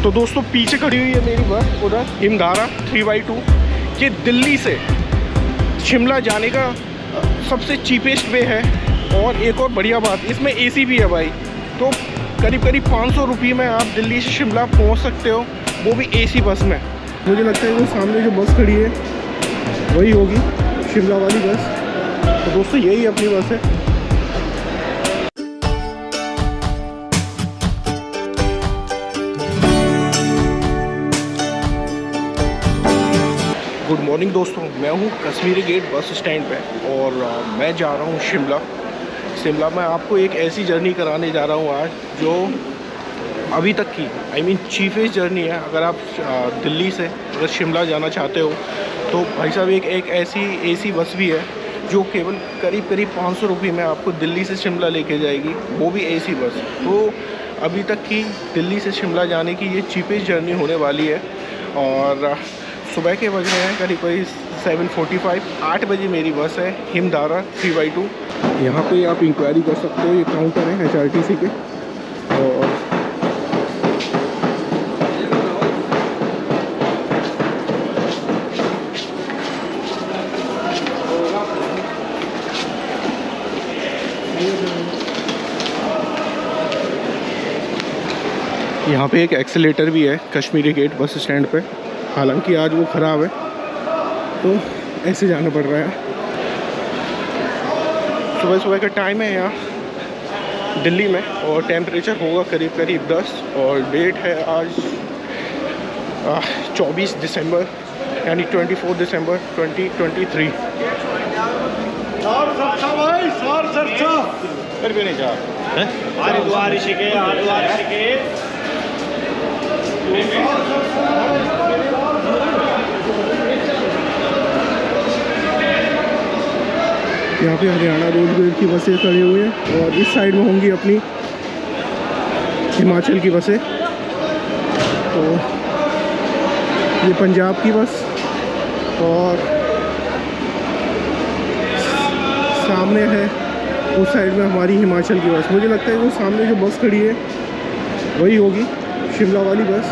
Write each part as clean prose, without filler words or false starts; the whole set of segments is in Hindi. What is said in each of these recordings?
तो दोस्तों पीछे खड़ी हुई है मेरी बस उधर हिमधारा 3x2। ये दिल्ली से शिमला जाने का सबसे चीपेस्ट वे है। और एक और बढ़िया बात, इसमें एसी भी है भाई। तो करीब करीब 500 रुपये में आप दिल्ली से शिमला पहुंच सकते हो, वो भी एसी बस में। मुझे लगता है वो सामने जो बस खड़ी है वही होगी शिमला वाली बस। तो दोस्तों यही अपनी बस है। गुड मॉर्निंग दोस्तों, मैं हूँ कश्मीरी गेट बस स्टैंड पे और मैं जा रहा हूँ शिमला। शिमला में आपको एक ऐसी जर्नी कराने जा रहा हूँ आज जो अभी तक की चीपेस्ट जर्नी है। अगर आप दिल्ली से अगर शिमला जाना चाहते हो तो भाई साहब एक ऐसी एसी बस भी है जो केवल करीब करीब 500 रुपये में आपको दिल्ली से शिमला लेके जाएगी, वो भी एसी बस। तो अभी तक की दिल्ली से शिमला जाने की ये चीपेस्ट जर्नी होने वाली है। और सुबह के बज रहे हैं करीब करीब 7:45, 8 बजे मेरी बस है हिमधारा 3x2। यहाँ पे आप इंक्वायरी कर सकते हो, ये काउंटर है HRTC के। और यहाँ पे एक एक्सीलेटर भी है कश्मीरी गेट बस स्टैंड पे। हालांकि आज वो ख़राब है तो ऐसे जाना पड़ रहा है। सुबह सुबह का टाइम है यहाँ दिल्ली में और टेम्परेचर होगा करीब करीब 10 और डेट है आज 24 दिसंबर यानी 24 दिसंबर 2023। यहाँ पे हरियाणा रोडवेज की बसें खड़ी हुई हैं और इस साइड में होंगी अपनी हिमाचल की बसें। तो ये पंजाब की बस और सामने है उस साइड में हमारी हिमाचल की बस। मुझे लगता है वो सामने जो बस खड़ी है वही होगी शिमला वाली बस।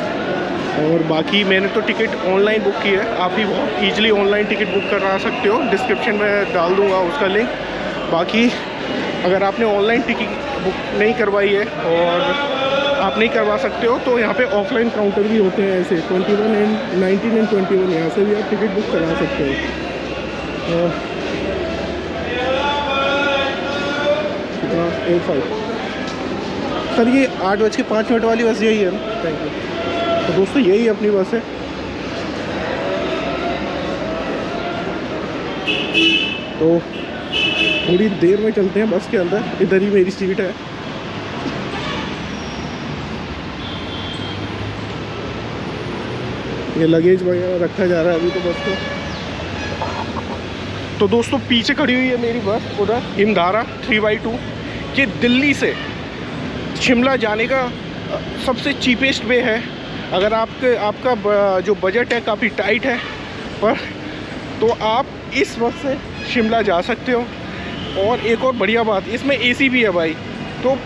और बाकी मैंने तो टिकट ऑनलाइन बुक की है, आप भी बहुत ईजिली ऑनलाइन टिकट बुक करा सकते हो, डिस्क्रिप्शन में डाल दूंगा उसका लिंक। बाकी अगर आपने ऑनलाइन टिकट बुक नहीं करवाई है और आप नहीं करवा सकते हो तो यहाँ पे ऑफलाइन काउंटर भी होते हैं ऐसे 21 एंड 19 एंड 21, यहाँ से भी आप टिकट बुक करा सकते हो। 8:05 सर, ये 8:05 वाली बस यही है। Thank you. तो दोस्तों यही अपनी बस है। तो थोड़ी देर में चलते हैं बस के अंदर, इधर ही मेरी सीट है। ये लगेज वगैरह रखा जा रहा है अभी तो बस को। तो दोस्तों पीछे खड़ी हुई है मेरी बस उधर हिमधारा 3x2। ये दिल्ली से शिमला जाने का सबसे चीपेस्ट वे है। अगर आपका जो बजट है काफ़ी टाइट है पर तो आप इस बस से शिमला जा सकते हो। और एक और बढ़िया बात, इसमें एसी भी है भाई। तो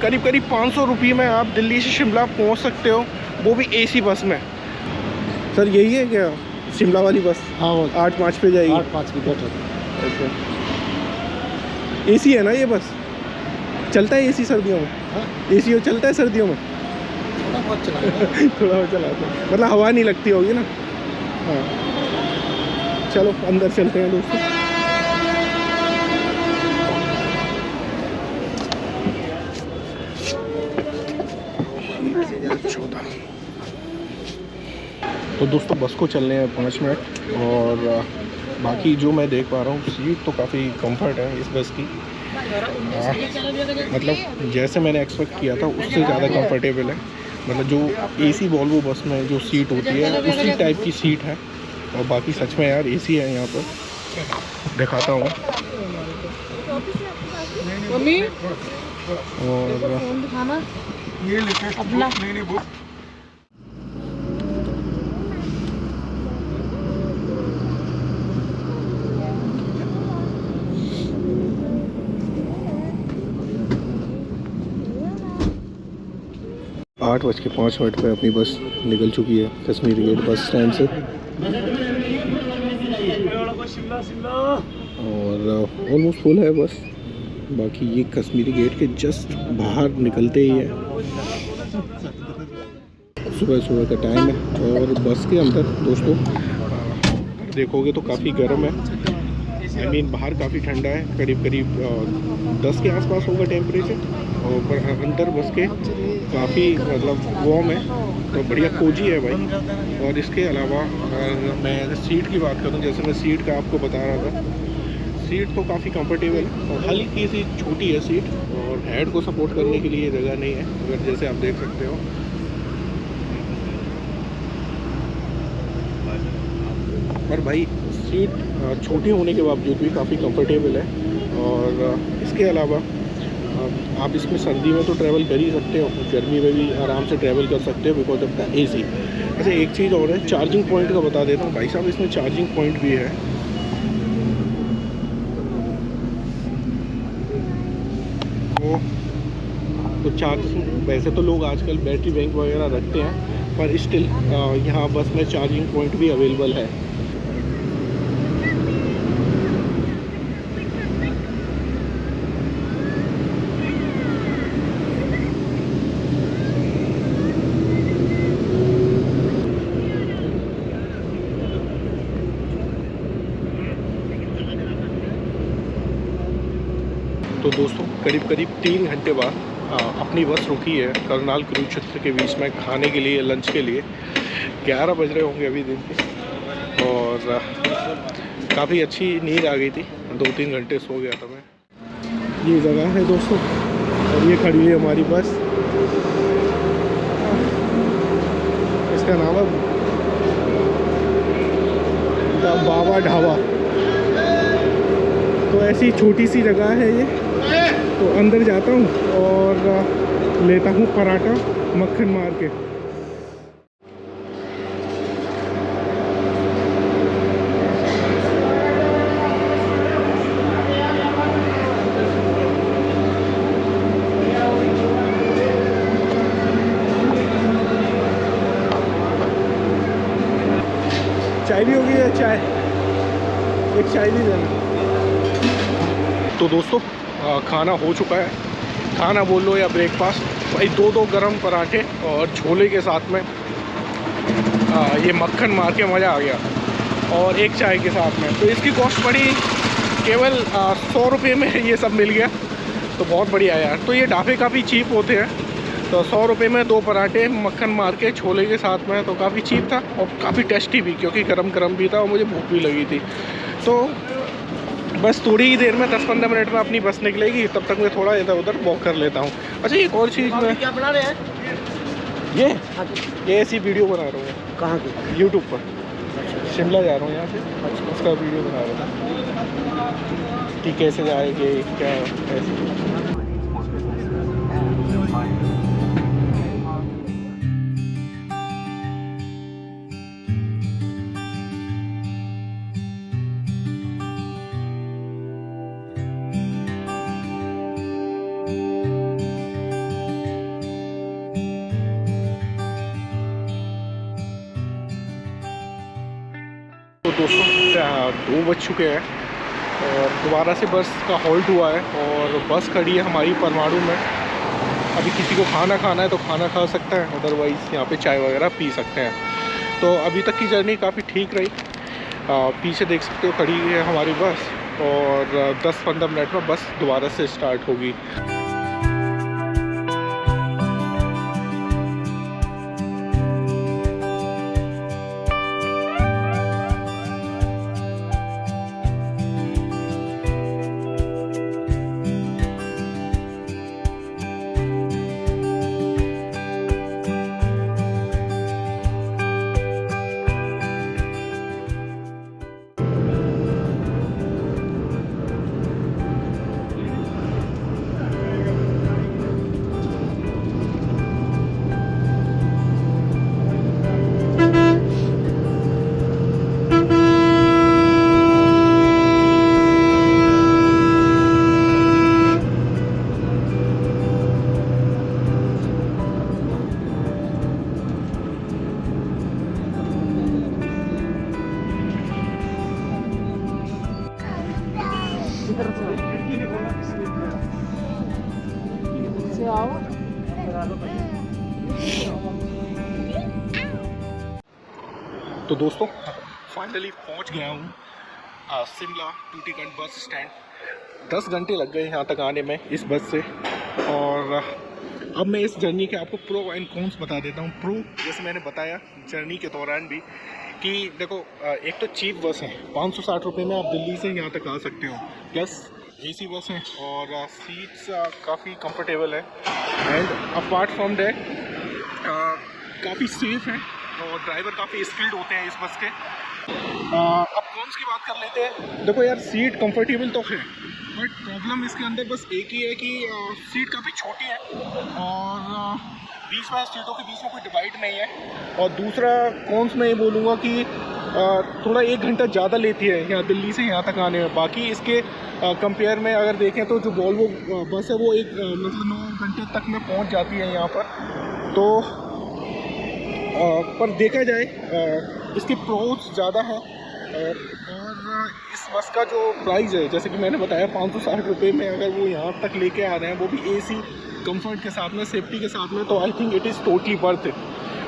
करीब करीब 500 रुपये में आप दिल्ली से शिमला पहुंच सकते हो, वो भी एसी बस में। सर यही है क्या शिमला वाली बस? हाँ, 8:05 पे जाएगी। 8:05 की बेटर। अच्छा, एसी है ना ये बस? चलता है एसी सर्दियों में? हाँ? एसी हो चलता है सर्दियों में? थोड़ा बहुत थोड़ा बहुत चलाते हैं, मतलब हवा नहीं लगती होगी ना। हाँ चलो अंदर चलते हैं दोस्तों। तो दोस्तों बस को चलने हैं 5 मिनट और बाकी जो मैं देख पा रहा हूँ सीट तो काफ़ी कंफर्ट है इस बस की। मतलब जैसे मैंने एक्सपेक्ट किया था उससे ज़्यादा कंफर्टेबल है। मतलब जो एसी वॉल्वो बस में जो सीट होती है उसी टाइप की सीट है। और बाकी सच में यार एसी है यहाँ पर, दिखाता हूँ। और 8 8:05 पे अपनी बस निकल चुकी है कश्मीरी गेट बस स्टैंड से और ऑलमोस्ट फुल है बस। बाकी ये कश्मीरी गेट के जस्ट बाहर निकलते ही है। सुबह का टाइम है और बस के अंदर दोस्तों देखोगे तो काफ़ी गर्म है। I mean, बाहर काफ़ी ठंडा है, करीब 10 के आसपास होगा टेम्परेचर और पर अंदर बस के काफ़ी मतलब वार्म है, तो बढ़िया कोजी है भाई। और इसके अलावा अगर मैं सीट की बात करूं, जैसे मैं सीट का आपको बता रहा था, सीट तो काफ़ी कंफर्टेबल है और हल्की सी छोटी है सीट और हेड को सपोर्ट करने के लिए जगह नहीं है, अगर जैसे आप देख सकते हो। पर भाई सीट छोटी होने के बावजूद भी काफ़ी कंफर्टेबल है। और इसके अलावा आप इसमें सर्दी में तो ट्रैवल कर ही सकते हो, गर्मी में भी आराम से ट्रैवल कर सकते हो बिकॉज ऑफ द एसी। अच्छा एक चीज़ और है, चार्जिंग पॉइंट का बता देता हूँ भाई साहब, इसमें चार्जिंग पॉइंट भी है। तो चार्जिंग वैसे तो लोग आजकल बैटरी बैंक वगैरह रखते हैं, पर स्टिल यहाँ बस में चार्जिंग पॉइंट भी अवेलेबल है। तो दोस्तों करीब 3 घंटे बाद अपनी बस रुकी है करनाल कुरुक्षेत्र के बीच में खाने के लिए, लंच के लिए। 11 बज रहे होंगे अभी दिन के और काफ़ी अच्छी नींद आ गई थी, 2-3 घंटे सो गया था मैं। ये जगह है दोस्तों और ये खड़ी है हमारी बस, इसका नाम है द बाबा ढाबा। तो ऐसी छोटी सी जगह है ये, तो अंदर जाता हूँ और लेता हूँ पराठा मक्खन मार के। चाय भी होगी या चाय? एक चाय भी देना। तो दोस्तों खाना हो चुका है, खाना बोल लो या ब्रेकफास्ट भाई। 2 गरम पराठे और छोले के साथ में ये मक्खन मार के मज़ा आ गया, और एक चाय के साथ में। तो इसकी कॉस्ट पड़ी केवल 100 रुपये में ये सब मिल गया, तो बहुत बढ़िया है यार। तो ये ढाबे काफ़ी चीप होते हैं, तो 100 रुपये में 2 पराठे मक्खन मार के छोले के साथ में, तो काफ़ी चीप था और काफ़ी टेस्टी भी, क्योंकि गरम भी था और मुझे भूख भी लगी थी। तो बस थोड़ी ही देर में 10-15 मिनट में अपनी बस निकलेगी, तब तक मैं थोड़ा इधर उधर वॉक कर लेता हूँ। अच्छा एक और चीज़ में क्या बना रहे हैं ये ऐसी वीडियो बना रहा हूँ। कहाँ की? यूट्यूब पर। शिमला जा रहा हूँ यहाँ से। अच्छा। उसका वीडियो बना रहा था कि कैसे जाएंगे क्या ऐसे। तो दोस्तों 2 बज चुके हैं और दोबारा से बस का हॉल्ट हुआ है और बस खड़ी है हमारी परमाणु में। अभी किसी को खाना खाना है तो खाना खा सकता है, अदरवाइज़ यहाँ पे चाय वगैरह पी सकते हैं। तो अभी तक की जर्नी काफ़ी ठीक रही। पीछे देख सकते हो खड़ी है हमारी बस और 10-15 मिनट में बस दोबारा से स्टार्ट होगी। तो दोस्तों फाइनली पहुंच गया हूँ शिमला टूटीकंड बस स्टैंड। 10 घंटे लग गए यहाँ तक आने में इस बस से। और अब मैं इस जर्नी के आपको प्रो एंड कॉन्स बता देता हूँ। प्रो जैसे मैंने बताया जर्नी के दौरान भी कि देखो एक तो चीप बस है, 560 रुपये में आप दिल्ली से यहाँ तक आ सकते हो। प्लस AC बस है और सीट्स काफ़ी कंफर्टेबल है। एंड अपार्ट फ्रॉम दैट काफ़ी सेफ है और ड्राइवर काफ़ी स्किल्ड होते हैं इस बस के। अब कॉन्स की बात कर लेते हैं। देखो यार सीट कंफर्टेबल तो है, बट प्रॉब्लम इसके अंदर बस एक ही है कि सीट काफ़ी छोटी है और बीच में सीटों के बीच में कोई डिवाइड नहीं है। और दूसरा कॉन्स मैं ये बोलूँगा कि थोड़ा 1 घंटा ज़्यादा लेती है यहाँ दिल्ली से यहाँ तक आने में। बाकी इसके कंपेयर में अगर देखें तो जो वॉल्वो बस है वो मतलब 9 घंटे तक में पहुँच जाती है यहाँ पर। तो पर देखा जाए इसके प्रोज ज़्यादा है। और इस बस का जो प्राइस है जैसे कि मैंने बताया 560 रुपये में अगर वो यहाँ तक लेके आ रहे हैं, वो भी AC कंफर्ट के साथ में, सेफ्टी के साथ में, तो I think it is totally worth it.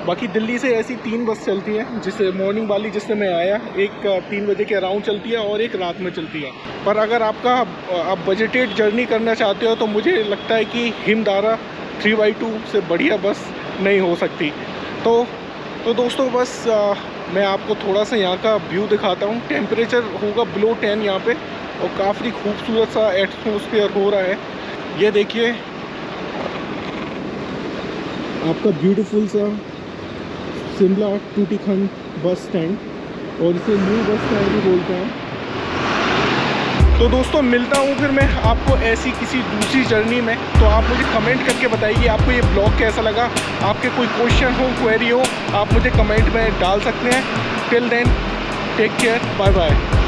बाकी दिल्ली से ऐसी 3 बस चलती हैं, जिससे मॉर्निंग वाली जिससे मैं आया, एक 3 बजे के अराउंड चलती है और एक रात में चलती है। पर अगर आप बजटेड जर्नी करना चाहते हो तो मुझे लगता है कि हिमदारा 3x2 से बढ़िया बस नहीं हो सकती। तो दोस्तों बस मैं आपको थोड़ा सा यहाँ का व्यू दिखाता हूँ। टेम्परेचर होगा below 10 यहाँ पे और काफ़ी खूबसूरत सा एटमॉस्फेयर हो रहा है। ये देखिए आपका ब्यूटीफुल सा शिमला टूटीखंड बस स्टैंड, और इसे न्यू बस स्टैंड भी बोलते हैं। तो दोस्तों मिलता हूँ फिर मैं आपको ऐसी किसी दूसरी जर्नी में। तो आप मुझे कमेंट करके बताइए आपको ये ब्लॉग कैसा लगा। आपके कोई क्वेश्चन हो, क्वेरी हो, आप मुझे कमेंट में डाल सकते हैं। Till then take care, bye bye.